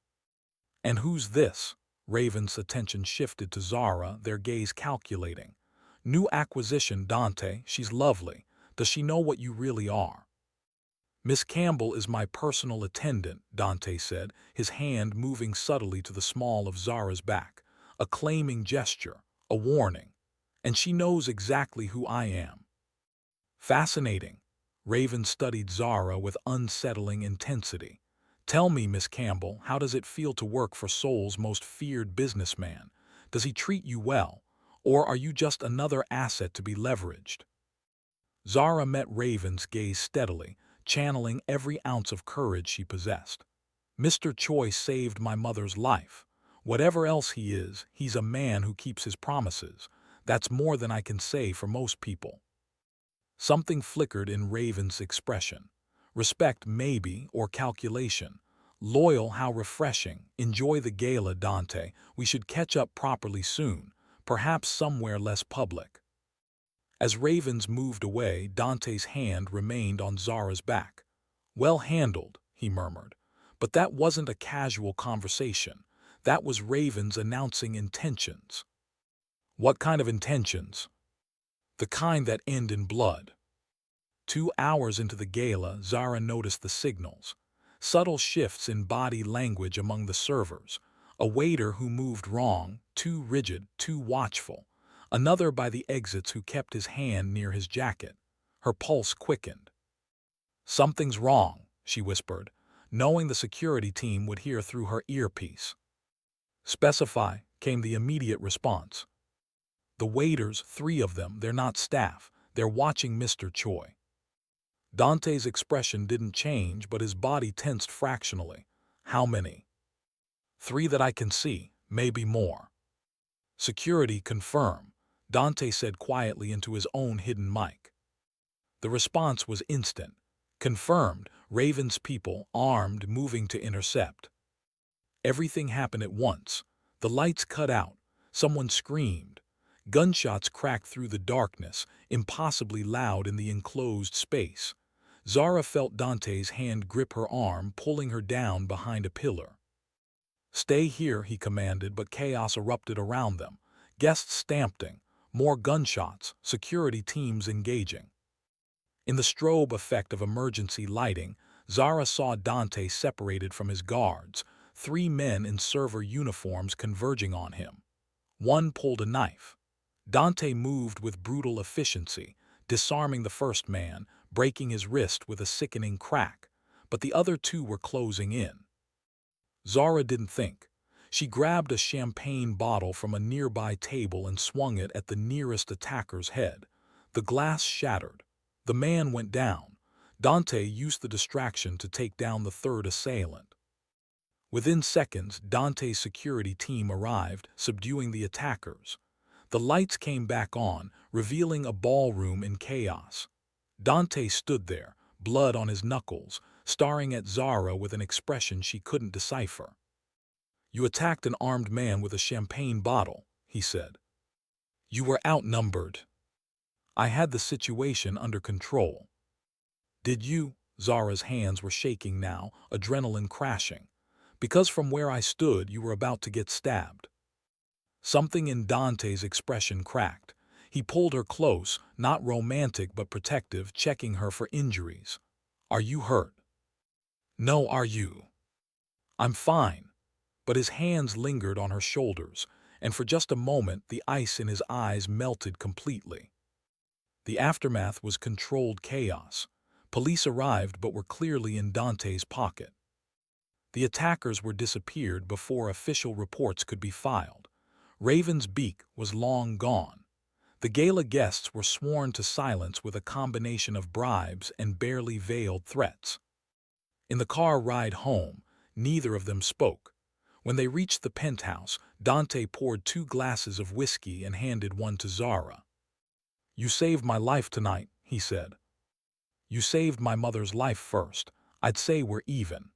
And who's this? Raven's attention shifted to Zara, their gaze calculating. New acquisition, Dante. She's lovely. Does she know what you really are? Miss Campbell is my personal attendant, Dante said, his hand moving subtly to the small of Zara's back. A claiming gesture, a warning. And she knows exactly who I am. Fascinating. Raven studied Zara with unsettling intensity. Tell me, Miss Campbell, how does it feel to work for Seoul's most feared businessman? Does he treat you well? Or are you just another asset to be leveraged? Zara met Raven's gaze steadily, channeling every ounce of courage she possessed. Mr. Choi saved my mother's life. Whatever else he is, he's a man who keeps his promises. That's more than I can say for most people. Something flickered in Raven's expression. Respect, maybe, or calculation. Loyal, how refreshing. Enjoy the gala, Dante. We should catch up properly soon, perhaps somewhere less public. As Ravens moved away, Dante's hand remained on Zara's back. Well handled, he murmured. But that wasn't a casual conversation. That was Ravens announcing intentions. What kind of intentions? The kind that end in blood. 2 hours into the gala, Zara noticed the signals. Subtle shifts in body language among the servers. A waiter who moved wrong, too rigid, too watchful. Another by the exits who kept his hand near his jacket. Her pulse quickened. Something's wrong, she whispered, knowing the security team would hear through her earpiece. Specify, came the immediate response. The waiters, 3 of them, they're not staff. They're watching Mr. Choi. Dante's expression didn't change, but his body tensed fractionally. How many? 3 that I can see, maybe more. Security, confirm, Dante said quietly into his own hidden mic. The response was instant. Confirmed, Raven's people, armed, moving to intercept. Everything happened at once. The lights cut out. Someone screamed. Gunshots cracked through the darkness, impossibly loud in the enclosed space. Zara felt Dante's hand grip her arm, pulling her down behind a pillar. Stay here, he commanded, but chaos erupted around them. Guests stamping, more gunshots, security teams engaging. In the strobe effect of emergency lighting, Zara saw Dante separated from his guards, 3 men in server uniforms converging on him. One pulled a knife. Dante moved with brutal efficiency, disarming the first man, breaking his wrist with a sickening crack, but the other 2 were closing in. Zara didn't think. She grabbed a champagne bottle from a nearby table and swung it at the nearest attacker's head. The glass shattered. The man went down. Dante used the distraction to take down the 3rd assailant. Within seconds, Dante's security team arrived, subduing the attackers. The lights came back on, revealing a ballroom in chaos. Dante stood there, blood on his knuckles, staring at Zara with an expression she couldn't decipher. You attacked an armed man with a champagne bottle, he said. You were outnumbered. I had the situation under control. Did you? Zara's hands were shaking now, adrenaline crashing. Because from where I stood, you were about to get stabbed. Something in Dante's expression cracked. He pulled her close, not romantic but protective, checking her for injuries. Are you hurt? No, are you? I'm fine. But his hands lingered on her shoulders, and for just a moment the ice in his eyes melted completely. The aftermath was controlled chaos. Police arrived but were clearly in Dante's pocket. The attackers were disappeared before official reports could be filed. Raven's beak was long gone. The gala guests were sworn to silence with a combination of bribes and barely veiled threats. In the car ride home, Neither of them spoke. When they reached the penthouse, Dante poured 2 glasses of whiskey and handed one to Zara. "You saved my life tonight," he said. "You saved my mother's life first. I'd say we're even."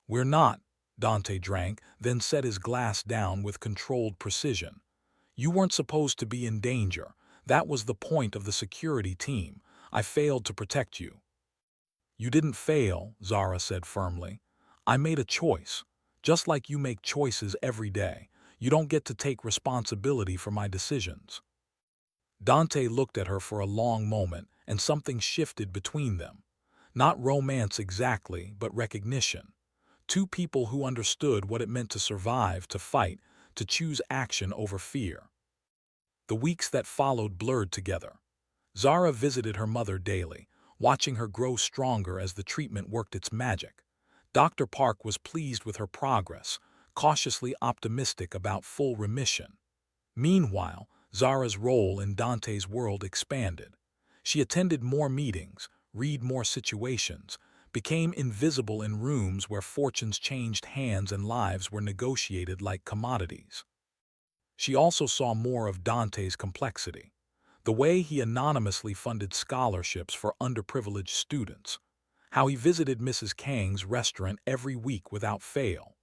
"We're not." Dante drank, then set his glass down with controlled precision. "You weren't supposed to be in danger. That was the point of the security team. I failed to protect you." "You didn't fail," Zara said firmly. "I made a choice. Just like you make choices every day. You don't get to take responsibility for my decisions." Dante looked at her for a long moment, and something shifted between them. Not romance exactly, but recognition. 2 people who understood what it meant to survive, to fight, to choose action over fear. The weeks that followed blurred together. Zara visited her mother daily, watching her grow stronger as the treatment worked its magic. Dr. Park was pleased with her progress, cautiously optimistic about full remission. Meanwhile, Zara's role in Dante's world expanded. She attended more meetings, read more situations, became invisible in rooms where fortunes changed hands and lives were negotiated like commodities. She also saw more of Dante's complexity. The way he anonymously funded scholarships for underprivileged students. How he visited Mrs. Kang's restaurant every week without fail.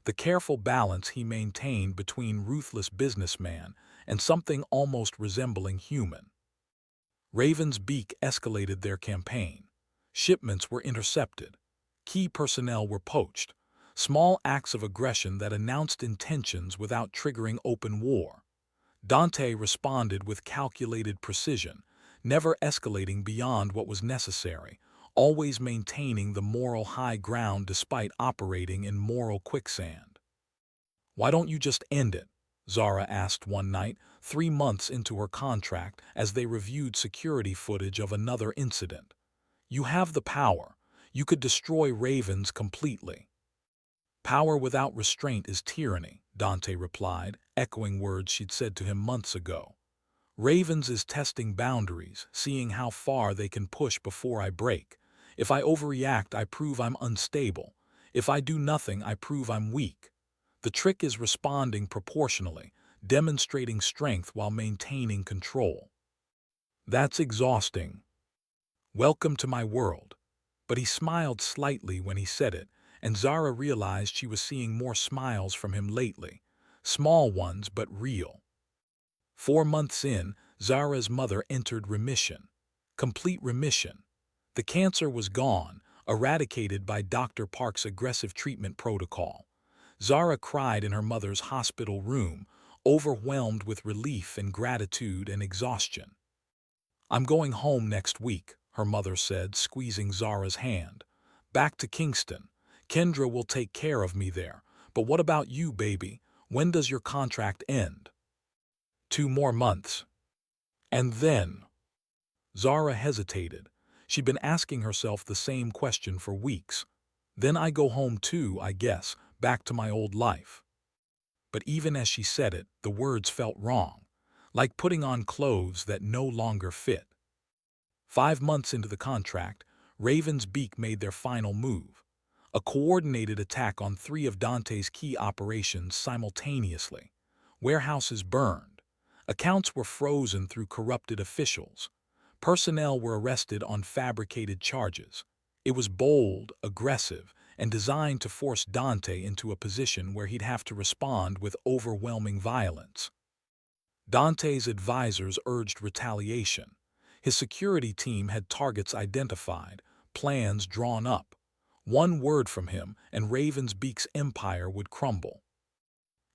The careful balance he maintained between ruthless businessman and something almost resembling human. Raven's Beak escalated their campaign. Shipments were intercepted. Key personnel were poached. Small acts of aggression that announced intentions without triggering open war. Dante responded with calculated precision, never escalating beyond what was necessary, always maintaining the moral high ground despite operating in moral quicksand. "Why don't you just end it?" Zara asked one night, 3 months into her contract, as they reviewed security footage of another incident. "You have the power. You could destroy Ravens completely." "Power without restraint is tyranny," Dante replied, echoing words she'd said to him months ago. "Ravens is testing boundaries, seeing how far they can push before I break. If I overreact, I prove I'm unstable. If I do nothing, I prove I'm weak. The trick is responding proportionally, demonstrating strength while maintaining control." "That's exhausting." "Welcome to my world." But he smiled slightly when he said it, and Zara realized she was seeing more smiles from him lately. Small ones, but real. 4 months in, Zara's mother entered remission. Complete remission. The cancer was gone, eradicated by Dr. Park's aggressive treatment protocol. Zara cried in her mother's hospital room, overwhelmed with relief and gratitude and exhaustion. "I'm going home next week," her mother said, squeezing Zara's hand. "Back to Kingston. Kendra will take care of me there. But what about you, baby? When does your contract end?" 2 more months. "And then?" Zara hesitated. She'd been asking herself the same question for weeks. "Then I go home too, I guess, back to my old life." But even as she said it, the words felt wrong, like putting on clothes that no longer fit. 5 months into the contract, Raven's Beak made their final move. A coordinated attack on 3 of Dante's key operations simultaneously. Warehouses burned. Accounts were frozen through corrupted officials. Personnel were arrested on fabricated charges. It was bold, aggressive, and designed to force Dante into a position where he'd have to respond with overwhelming violence. Dante's advisors urged retaliation. His security team had targets identified, plans drawn up. One word from him and Raven's Beak's empire would crumble.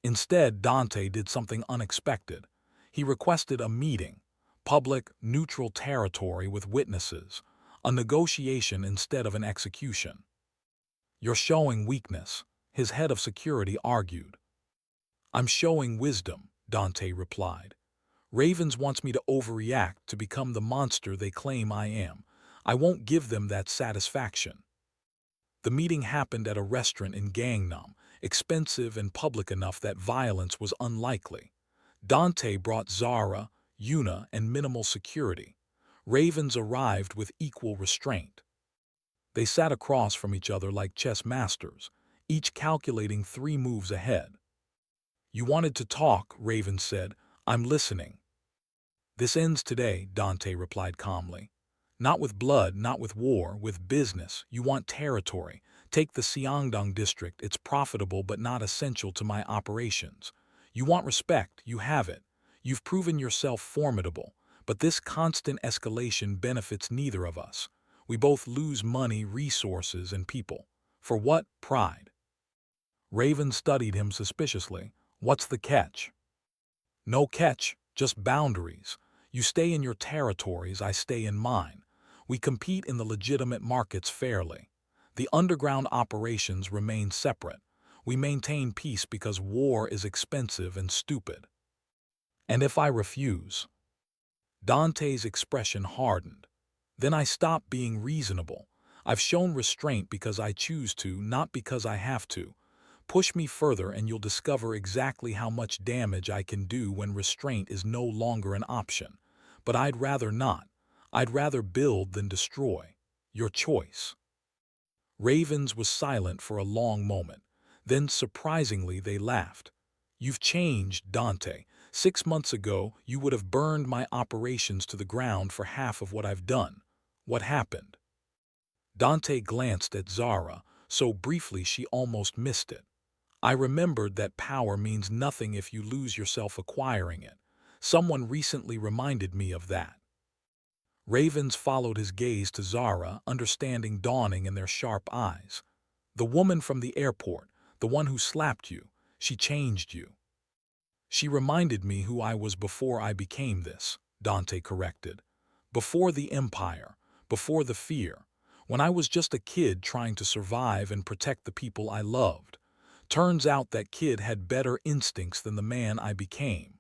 Instead, Dante did something unexpected. He requested a meeting, public, neutral territory with witnesses, a negotiation instead of an execution. "You're showing weakness," his head of security argued. "I'm showing wisdom," Dante replied. "Ravens wants me to overreact, to become the monster they claim I am. I won't give them that satisfaction." The meeting happened at a restaurant in Gangnam, expensive and public enough that violence was unlikely. Dante brought Zara, Yuna, and minimal security. Ravens arrived with equal restraint. They sat across from each other like chess masters, each calculating 3 moves ahead. "You wanted to talk," Raven said. "I'm listening." "This ends today," Dante replied calmly. "Not with blood, not with war, with business. You want territory. Take the Seongdong district. It's profitable but not essential to my operations. You want respect. You have it. You've proven yourself formidable. But this constant escalation benefits neither of us. We both lose money, resources, and people. For what? Pride." Raven studied him suspiciously. "What's the catch?" "No catch, just boundaries. You stay in your territories, I stay in mine. We compete in the legitimate markets fairly. The underground operations remain separate. We maintain peace because war is expensive and stupid." "And if I refuse?" Dante's expression hardened. "Then I stop being reasonable. I've shown restraint because I choose to, not because I have to. Push me further and you'll discover exactly how much damage I can do when restraint is no longer an option. But I'd rather not. I'd rather build than destroy. Your choice." Ravens was silent for a long moment. Then, surprisingly, they laughed. "You've changed, Dante. 6 months ago, you would have burned my operations to the ground for half of what I've done. What happened?" Dante glanced at Zara, so briefly she almost missed it. "I remembered that power means nothing if you lose yourself acquiring it. Someone recently reminded me of that." Ravens followed his gaze to Zara, understanding dawning in their sharp eyes. "The woman from the airport, the one who slapped you, she changed you." "She reminded me who I was before I became this," Dante corrected. "Before the empire, before the fear, when I was just a kid trying to survive and protect the people I loved. Turns out that kid had better instincts than the man I became."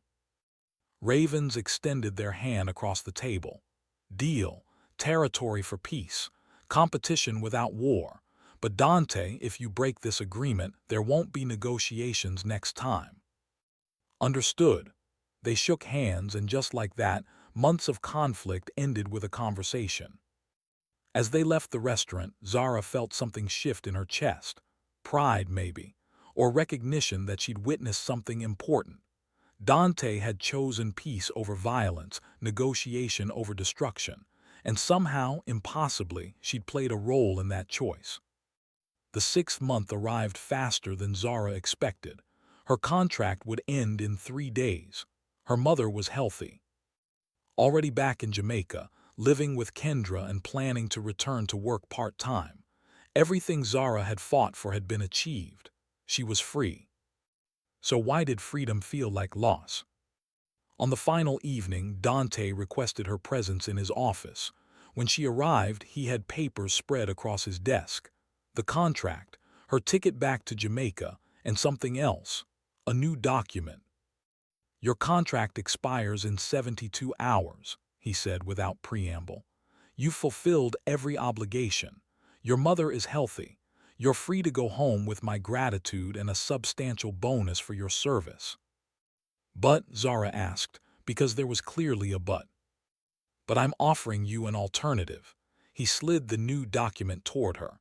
Ravens extended their hand across the table. "Deal, territory for peace, competition without war. But Dante, if you break this agreement, there won't be negotiations next time." "Understood." They shook hands, and just like that, months of conflict ended with a conversation. As they left the restaurant, Zara felt something shift in her chest. Pride, maybe, or recognition that she'd witnessed something important. Dante had chosen peace over violence, negotiation over destruction, and somehow, impossibly, she'd played a role in that choice. The 6th month arrived faster than Zara expected. Her contract would end in 3 days. Her mother was healthy. Already back in Jamaica, living with Kdrama and planning to return to work part-time. Everything Zara had fought for had been achieved. She was free. So why did freedom feel like loss? On the final evening, Dante requested her presence in his office. When she arrived, he had papers spread across his desk. The contract, her ticket back to Jamaica, and something else. A new document. "Your contract expires in 72 hours, he said without preamble. "You've fulfilled every obligation. Your mother is healthy. You're free to go home with my gratitude and a substantial bonus for your service." "But," Zara asked, because there was clearly a but. "But I'm offering you an alternative." He slid the new document toward her.